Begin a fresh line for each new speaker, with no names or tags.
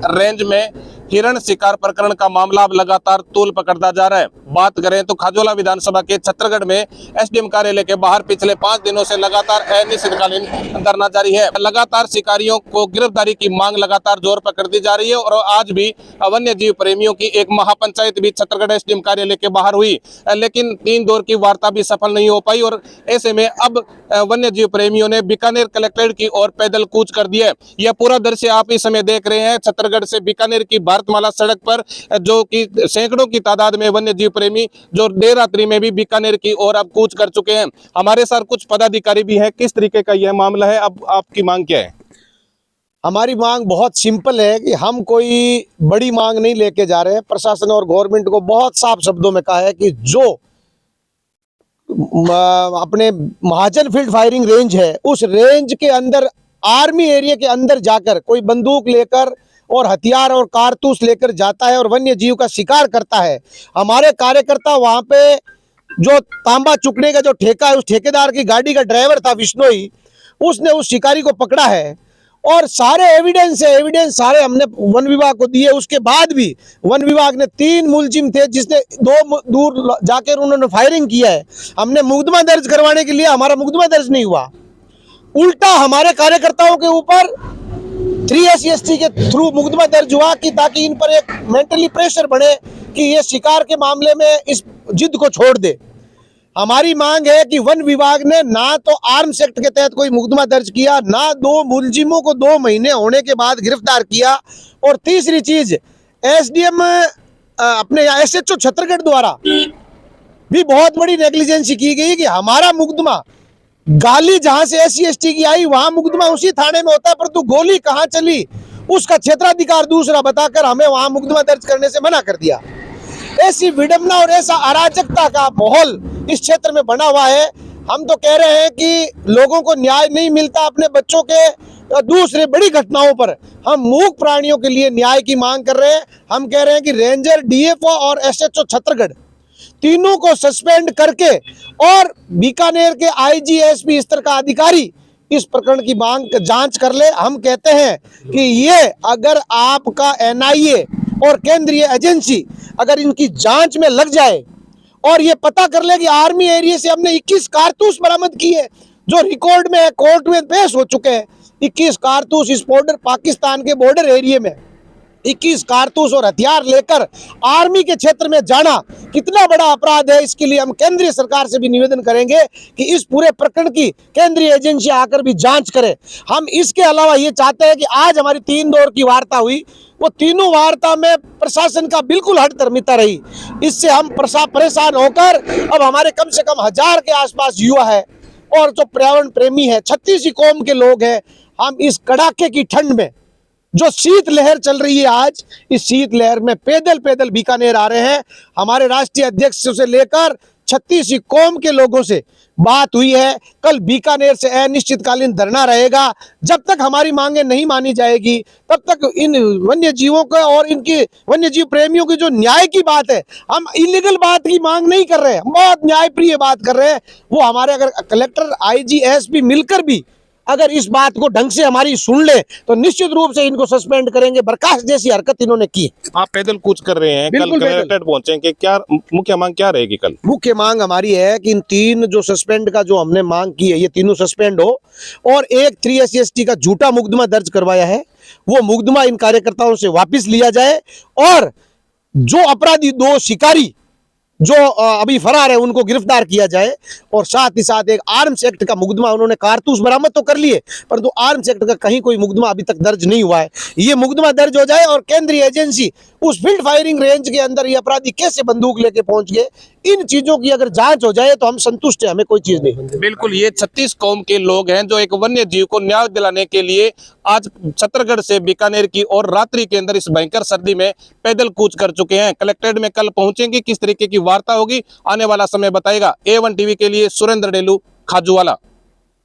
Range में हिरण शिकार प्रकरण का मामला अब लगातार तूल पकड़ता जा रहा है। बात करें तो खाजोला विधानसभा के छत्तरगढ़ में एसडीएम कार्यालय के बाहर पिछले 5 दिनों से लगातार अनिश्चितकालीन धरना जारी है। लगातार शिकारियों को गिरफ्तारी की मांग लगातार जोर पकड़ती जा रही है और आज भी वन्य जीव प्रेमियों की एक महापंचायत भी छत्तरगढ़ एसडीएम कार्यालय के बाहर हुई, लेकिन 3 दौर की वार्ता भी सफल नहीं हो पाई और ऐसे में अब वन्य जीव प्रेमियों ने बीकानेर कलेक्ट्रेट की ओर पैदल कूच कर दिया है। यह पूरा दृश्य आप इस समय देख रहे हैं छत्तरगढ़ से बीकानेर की भारतमाला सड़क पर, जो कि सैकड़ों की तादाद में वन्य जीव प्रेमी जो देर रात्रि में भी बीकानेर की ओर अब कूच कर चुके हैं। हमारे साथ कुछ पदाधिकारी भी हैं। किस तरीके का यह मामला है, अब आपकी मांग क्या है?
हमारी मांग बहुत सिंपल है कि हम कोई बड़ी मांग नहीं लेके जा रहे हैं। प्रशासन और गवर्नमेंट को बहुत साफ शब्दों में कहा है कि जो अपने महाजन फील्ड फायरिंग रेंज है, उस रेंज के अंदर आर्मी एरिया के अंदर जाकर कोई बंदूक लेकर और हथियार और कारतूस लेकर जाता है और वन्य जीव का शिकार करता है। हमारे कार्यकर्ता वहां पे जो तांबा चुकने का जो ठेका है, उस ठेकेदार की गाड़ी का ड्राइवर था विश्नोई, उसने उस शिकारी को पकड़ा है और सारे एविडेंस सारे हमने वन विभाग को दिए। उसके बाद भी वन विभाग ने 3 मुलजिम थे जिसने 2 दूर जाकर उन्होंने फायरिंग किया है। हमने मुकदमा दर्ज करवाने के लिए, हमारा मुकदमा दर्ज नहीं हुआ, उल्टा हमारे कार्यकर्ताओं के ऊपर 3 SC के थ्रू मुकदमा दर्ज हुआ कि ताकि इन पर एक मेंटली प्रेशर बढ़े कि ये शिकार के मामले में इस जिद को छोड़ दे। हमारी मांग है कि वन विभाग ने ना तो आर्म्स एक्ट के तहत कोई मुकदमा दर्ज किया, ना 2 मुलजिमों को 2 महीने होने के बाद गिरफ्तार किया, और तीसरी चीज एसडीएम अपने SHO छत्तरगढ़ द्वारा भी बहुत बड़ी नेग्लिजेंसी की गई कि हमारा मुकदमा गाली जहां से SC ST की आई वहां मुकदमा उसी थाने में होता है, परंतु गोली कहां चली उसका क्षेत्राधिकार दूसरा बताकर हमें वहां मुकदमा दर्ज करने से मना कर दिया। ऐसी विडंबना और ऐसा अराजकता का माहौल इस क्षेत्र में बना हुआ है। हम तो कह रहे हैं कि लोगों को न्याय नहीं मिलता अपने बच्चों के दूसरे बड़ी घटनाओं पर। हम मूक प्राणियों के लिए न्याय की मांग कर रहे हैं। हम कह रहे हैं कि रेंजर, DFO और SHO छत्तरगढ़ तीनों को सस्पेंड करके और बीकानेर के IG SP स्तर का अधिकारी इस प्रकरण की मांग जांच कर ले। हम कहते हैं कि ये अगर आपका NIA और केंद्रीय एजेंसी अगर इनकी जांच में लग जाए और ये पता कर ले कि आर्मी एरिया से हमने 21 कारतूस बरामद किए जो रिकॉर्ड में है, कोर्ट में पेश हो चुके हैं। 21 कारतूस इस बॉर्डर, पाकिस्तान के बॉर्डर एरिया में 21 कारतूस और हथियार लेकर आर्मी के क्षेत्र में जाना कितना बड़ा अपराध है। इसके लिए हम केंद्रीय सरकार से भी निवेदन करेंगे कि इस पूरे प्रकरण की केंद्रीय एजेंसी आकर भी जांच करे। हम इसके अलावा ये चाहते हैं कि आज हमारी 3 दौर की वार्ता हुई, वो तीनों वार्ता में प्रशासन का बिल्कुल हठधर्मिता रही। इससे हम परेशान होकर अब हमारे कम से कम 1000 के आसपास युवा है और जो पर्यावरण प्रेमी है, 36 कौम के लोग हैं, हम इस कड़ाके की ठंड में जो शीत लहर चल रही है आज, इस शीत लहर में पैदल बीकानेर आ रहे हैं। हमारे राष्ट्रीय अध्यक्ष से लेकर 36 कौम के लोगों से बात हुई है। कल बीकानेर से अनिश्चितकालीन धरना रहेगा। जब तक हमारी मांगे नहीं मानी जाएगी तब तक इन वन्य जीवों का और इनके वन्य जीव प्रेमियों की जो न्याय की बात है, हम इलीगल बात की मांग नहीं कर रहे हैं, हम बहुत न्यायप्रिय बात कर रहे हैं। वो हमारे अगर कलेक्टर IG SP मिलकर भी अगर इस बात को ढंग से हमारी सुन ले तो निश्चित रूप से इनको सस्पेंड करेंगे। बर्खास्त जैसी हरकत इन्होंने की।
आप पैदल कूच कर रहे हैं, कल कलेक्ट्रेट पहुंचेंगे, क्या मुख्य मांग क्या रहेगी कल?
मुख्य मांग हमारी है कि इन 3 जो सस्पेंड का जो हमने मांग की है, ये तीनों सस्पेंड हो और एक 3 SC ST का झूठा मुकदमा दर्ज करवाया है, वो मुकदमा इन कार्यकर्ताओं से वापस लिया जाए और जो अपराधी 2 शिकारी जो अभी फरार है उनको गिरफ्तार किया जाए। और साथ ही साथ एक आर्म्स एक्ट का मुकदमा, उन्होंने कारतूस बरामद तो कर लिए परंतु आर्म्स एक्ट का कहीं कोई मुकदमा अभी तक दर्ज नहीं हुआ है, ये मुकदमा दर्ज हो जाए और केंद्रीय एजेंसी उस फील्ड फायरिंग रेंज के अंदर ये अपराधी कैसे बंदूक लेके पहुंच गए, इन चीजों की अगर जांच हो जाए तो हम संतुष्ट हैं, हमें कोई चीज नहीं।
बिल्कुल, ये 36 कौम के लोग हैं जो एक वन्य जीव को न्याय दिलाने के लिए आज छत्तरगढ़ से बीकानेर की और रात्रि के अंदर इस भयंकर सर्दी में पैदल कूच कर चुके हैं। कलेक्ट्रेट में कल पहुंचेंगे, किस तरीके की वार्ता होगी आने वाला समय बताएगा। A1 TV के लिए सुरेंद्र डेलू, खाजूवाला।